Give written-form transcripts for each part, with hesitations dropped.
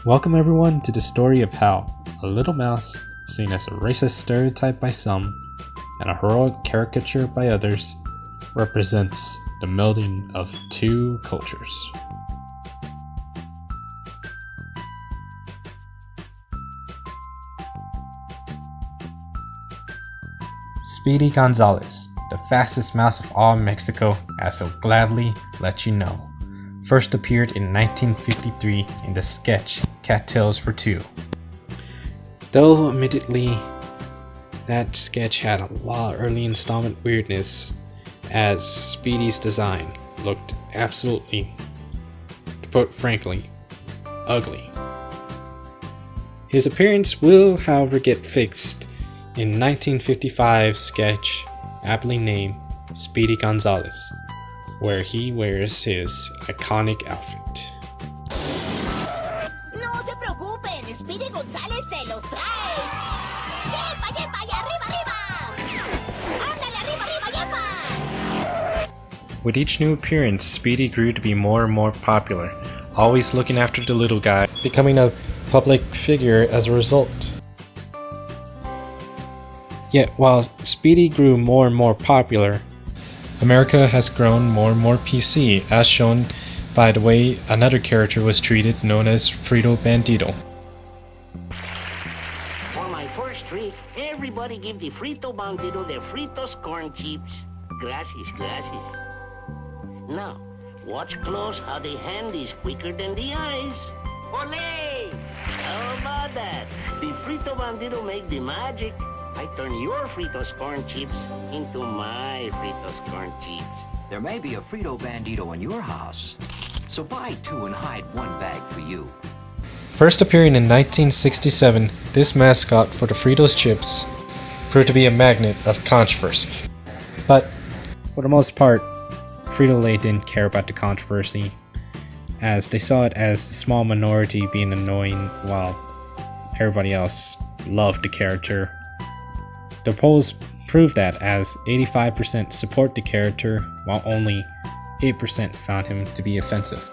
Welcome everyone to the story of how a little mouse, seen as a racist stereotype by some, and a heroic caricature by others, represents the melding of two cultures. Speedy Gonzalez, the fastest mouse of all Mexico, as he'll gladly let you know, first appeared in 1953 in the sketch Cattails for Two. Though admittedly, that sketch had a lot of early installment weirdness, as Speedy's design looked absolutely, to put frankly, ugly. His appearance will, however, get fixed in 1955's sketch aptly named Speedy Gonzalez, where he wears his iconic outfit. No se preocupen, Speedy González se los trae. ¡Yepa, yepa, y arriba, arriba! ¡Ándale, arriba, arriba, yepa! With each new appearance, Speedy grew to be more and more popular, always looking after the little guy, becoming a public figure as a result. Yet while Speedy grew more and more popular, America has grown more and more PC, as shown by the way another character was treated known as Frito Bandito. For my first treat, everybody give the Frito Bandito the Fritos corn chips. Gracias, gracias. Now, watch close how the hand is quicker than the eyes. Olé! How about that? The Frito Bandito make the magic. I turn your Fritos corn chips into my Fritos corn chips. There may be a Frito Bandito in your house, so buy two and hide one bag for you. First appearing in 1967, this mascot for the Fritos chips proved to be a magnet of controversy. But for the most part, Frito-Lay didn't care about the controversy, as they saw it as a small minority being annoying while everybody else loved the character. The polls proved that, as 85% support the character while only 8% found him to be offensive.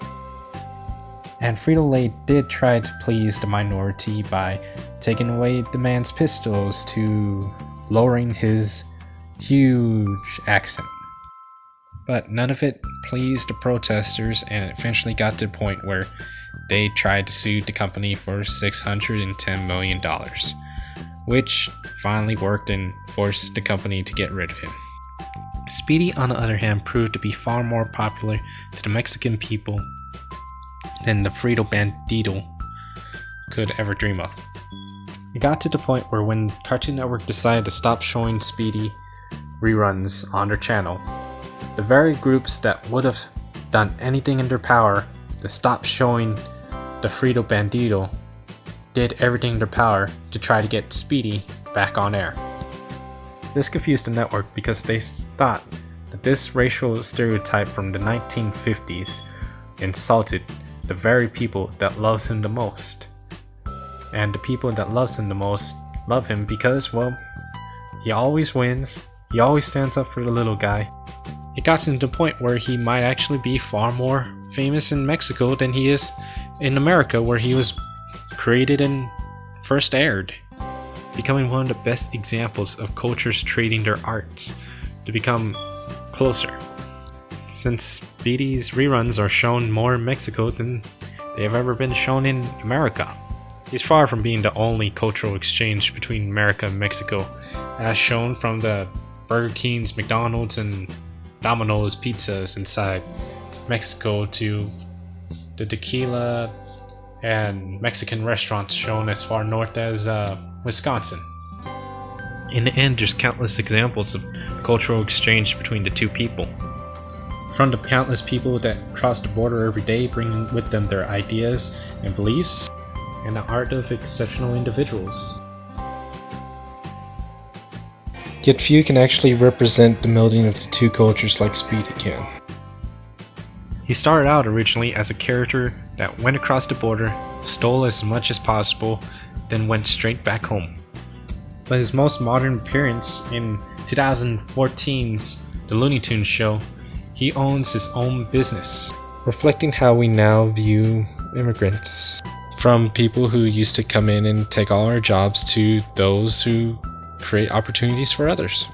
And Frito-Lay did try to please the minority by taking away the man's pistols to lowering his huge accent. But none of it pleased the protesters, and it eventually got to the point where they tried to sue the company for $610 million. Which finally worked and forced the company to get rid of him. Speedy, on the other hand, proved to be far more popular to the Mexican people than the Frito Bandito could ever dream of. It got to the point where when Cartoon Network decided to stop showing Speedy reruns on their channel, the very groups that would have done anything in their power to stop showing the Frito Bandito did everything in their power to try to get Speedy back on air. This confused the network because they thought that this racial stereotype from the 1950s insulted the very people that loves him the most. And the people that loves him the most love him because, well, he always wins, he always stands up for the little guy. It got to the point where he might actually be far more famous in Mexico than he is in America, where he was created and first aired, becoming one of the best examples of cultures trading their arts to become closer. Since Speedy's reruns are shown more in Mexico than they have ever been shown in America. He's far from being the only cultural exchange between America and Mexico, as shown from the Burger King's, McDonald's, and Domino's pizzas inside Mexico to the tequila and Mexican restaurants shown as far north as Wisconsin. In the end, there's countless examples of cultural exchange between the two people. From the countless people that cross the border every day, bringing with them their ideas and beliefs, and the art of exceptional individuals. Yet few can actually represent the melding of the two cultures like Speedy can. He started out originally as a character that went across the border, stole as much as possible, then went straight back home. But his most modern appearance in 2014's The Looney Tunes show, he owns his own business, reflecting how we now view immigrants. From people who used to come in and take all our jobs to those who create opportunities for others.